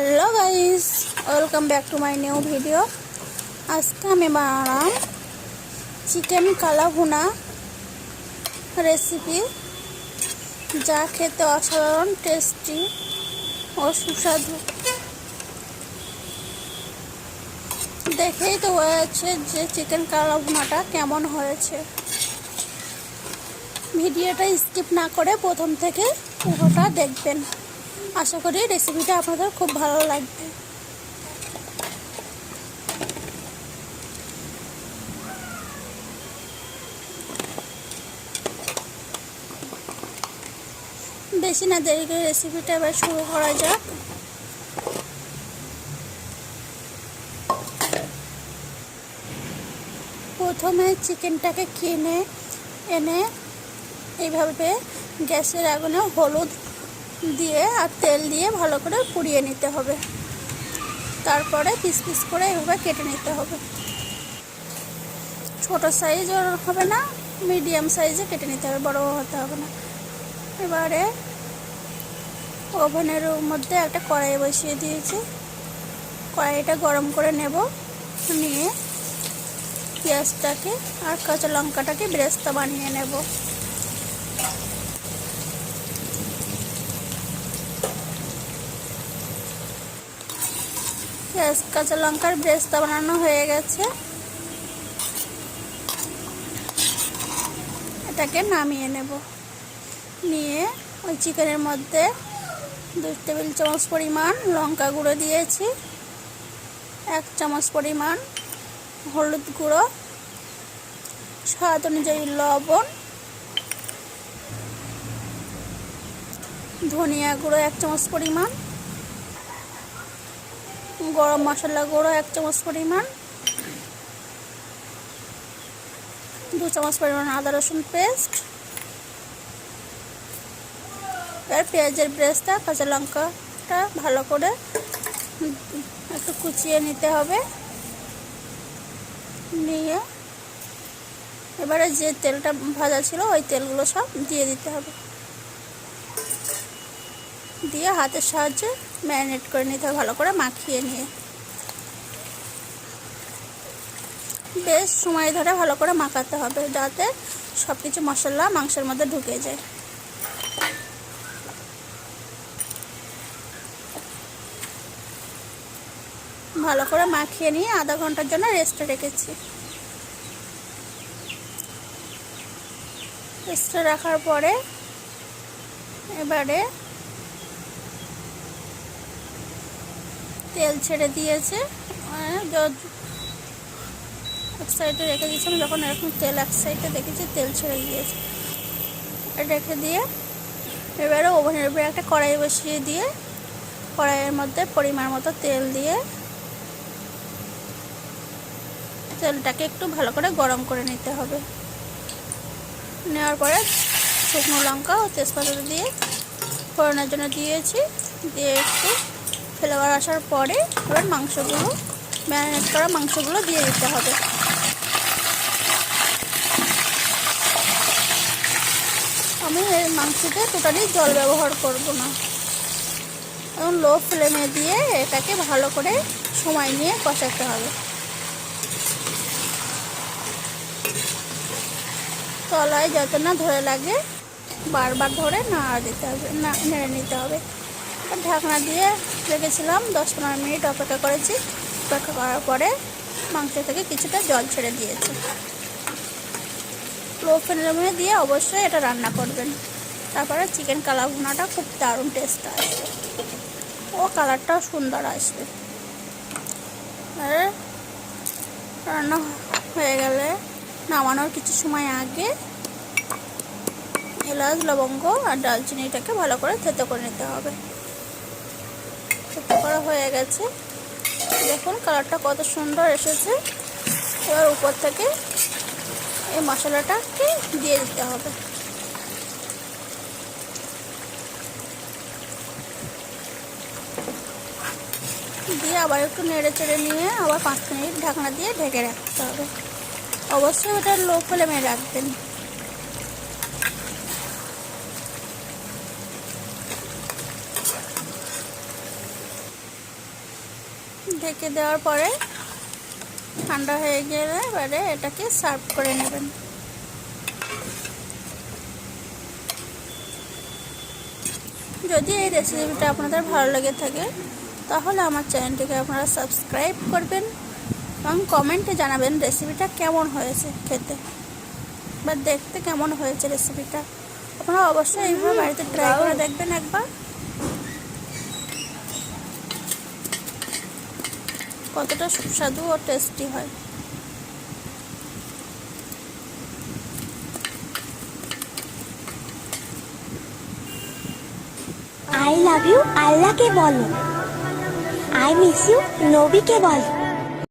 Hello guys, welcome back to my new video. আজকে আমি বানালাম চিকেন কালা ভুনা রেসিপি, যা খেতে অসাধারণ টেস্টি ও সুস্বাদু। দেখেই তো বোঝা যাচ্ছে যে চিকেন কালা ভুনাটা কেমন হয়েছে। ভিডিওটা স্কিপ না করে প্রথম থেকে পুরোটা দেখবেন। আশা করি রেসিপিটা আপনাদের খুব ভালো লাগবে। বেশি না দেরি করে রেসিপিটা এবার শুরু করা যাক। প্রথমে চিকেনটাকে কিনে এনে এইভাবে গ্যাসের আগুনে হলুদ দিয়ে আর তেল দিয়ে ভালো করে পুড়িয়ে নিতে হবে। তারপরে পিস পিস করে এইভাবে কেটে নিতে হবে। ছোট সাইজ হবে না, মিডিয়াম সাইজে কেটে নিতে হবে, বড় হতে হবে না। এবারে ওভেনের মধ্যে একটা কড়াই বসিয়ে দিয়েছি। কড়াইটা গরম করে নেব, নিয়ে পেঁয়াজটাকে আর কাঁচা লঙ্কাটাকে বেরেস্তা বানিয়ে নেব। পেঁয়াজ কাঁচা লঙ্কার বেরেস্তা বানানো হয়ে গেছে। এটাকে নামিয়ে নেব। নিয়ে ওই চিকেনের মধ্যে 2 টেবিল চামচ পরিমাণ লঙ্কা গুঁড়ো দিয়েছি, 1 চামচ পরিমাণ হলুদ গুঁড়ো, স্বাদ অনুযায়ী লবণ, ধনিয়া গুঁড়ো 1 চামচ পরিমাণ, গরম মশলা গুঁড়ো 1 চামচ পরিমাণ, 2 চামচ পরিমাণ আদা রসুন পেস্ট। এবার পেঁয়াজের বেরেস্তা কাঁচা লঙ্কাটা ভালো করে একটু কুচিয়ে নিতে হবে। নিয়ে এবারে যে তেলটা ভাজা ছিল ওই তেলগুলো সব দিয়ে দিতে হবে। দিয়ে হাতের সাহায্যে ম্যারিনেট করে নিতে হবে, ভালো করে মাখিয়ে নিয়ে। বেশ সময় ধরে ভালো করে মাখাতে হবে, যাতে সব কিছু মশলা মাংসের মধ্যে ঢুকে যায়। ভালো করে মাখিয়ে নিয়ে আধা ঘন্টার জন্য রেস্টে রেখেছি। রেস্টে রাখার পরে এবারে তেল ছেড়ে দিয়েছে। এক সাইডে রেখে দিয়েছিলাম, যখন এরকম তেল এক সাইডে দেখেছি তেল ছেড়ে গিয়েছে, রেখে দিয়ে এবারে ওভেনের উপরে একটা কড়াই বসিয়ে দিয়ে কড়াইয়ের মধ্যে পরিমাণ মতো তেল দিয়ে তেলটাকে একটু ভালো করে গরম করে নিতে হবে। নেওয়ার পরে শুকনো লঙ্কা ও তেজপাতা দিয়ে ফোড়নের জন্য দিয়েছি। দিয়ে একটু ফ্লেভার আসার পরে এবার মাংসগুলো, ম্যারিনেট করা মাংসগুলো দিয়ে দিতে হবে। আমি এই মাংসতে টোটালি জল ব্যবহার করব না। এবং লো ফ্লেমে দিয়ে এটাকে ভালো করে সময় নিয়ে কষাতে হবে। তলায় যত না ধরে লাগে বারবার ধরে নাড়া দিতে হবে, নেড়ে নিতে হবে। ঢাকনা দিয়ে রেখেছিলাম, 10-15 মিনিট অপেক্ষা করেছি। অপেক্ষা করার পরে মাংস থেকে কিছুটা জল ছেড়ে দিয়েছে। লো ফ্লেমে দিয়ে অবশ্যই এটা রান্না করবেন, তারপরে চিকেন কালা ভুনাটা খুব দারুণ টেস্ট আসবে ও কালারটাও সুন্দর আসবে। আর রান্না হয়ে গেলে নামানোর কিছু সময় আগে এলাচ, লবঙ্গ আর ডালচিনিটাকে ভালো করে থেতো করে নিতে হবে। থেতো করা হয়ে গেছে, দেখুন কালারটা কত সুন্দর এসেছে। এবার উপর থেকে এই মশলাটাকে দিয়ে দিতে হবে। দিয়ে আবার একটু নেড়ে চেড়ে নিয়ে আবার 5 মিনিট ঢাকনা দিয়ে ঢেকে রাখতে হবে। অবশ্যই ওটা লো ফ্লেমে রাখবেন। ঢেকে দেওয়ার পরে ঠান্ডা হয়ে গেলে এবারে এটাকে সার্ভ করে নেবেন। যদি এই রেসিপিটা আপনাদের ভালো লেগে থাকে তাহলে আমার চ্যানেলটিকে আপনারা সাবস্ক্রাইব করবেন এবং কমেন্টে জানাবেন রেসিপিটা কেমন হয়েছে খেতে বা দেখতে কেমন হয়েছে রেসিপিটা। আপনারা অবশ্যই এইভাবে বাড়িতে ট্রাই করে দেখবেন একবার, কতটা সুস্বাদু ও টেস্টি হয়। I love you আল্লাহকে বলো, I miss you নবীকে বলো।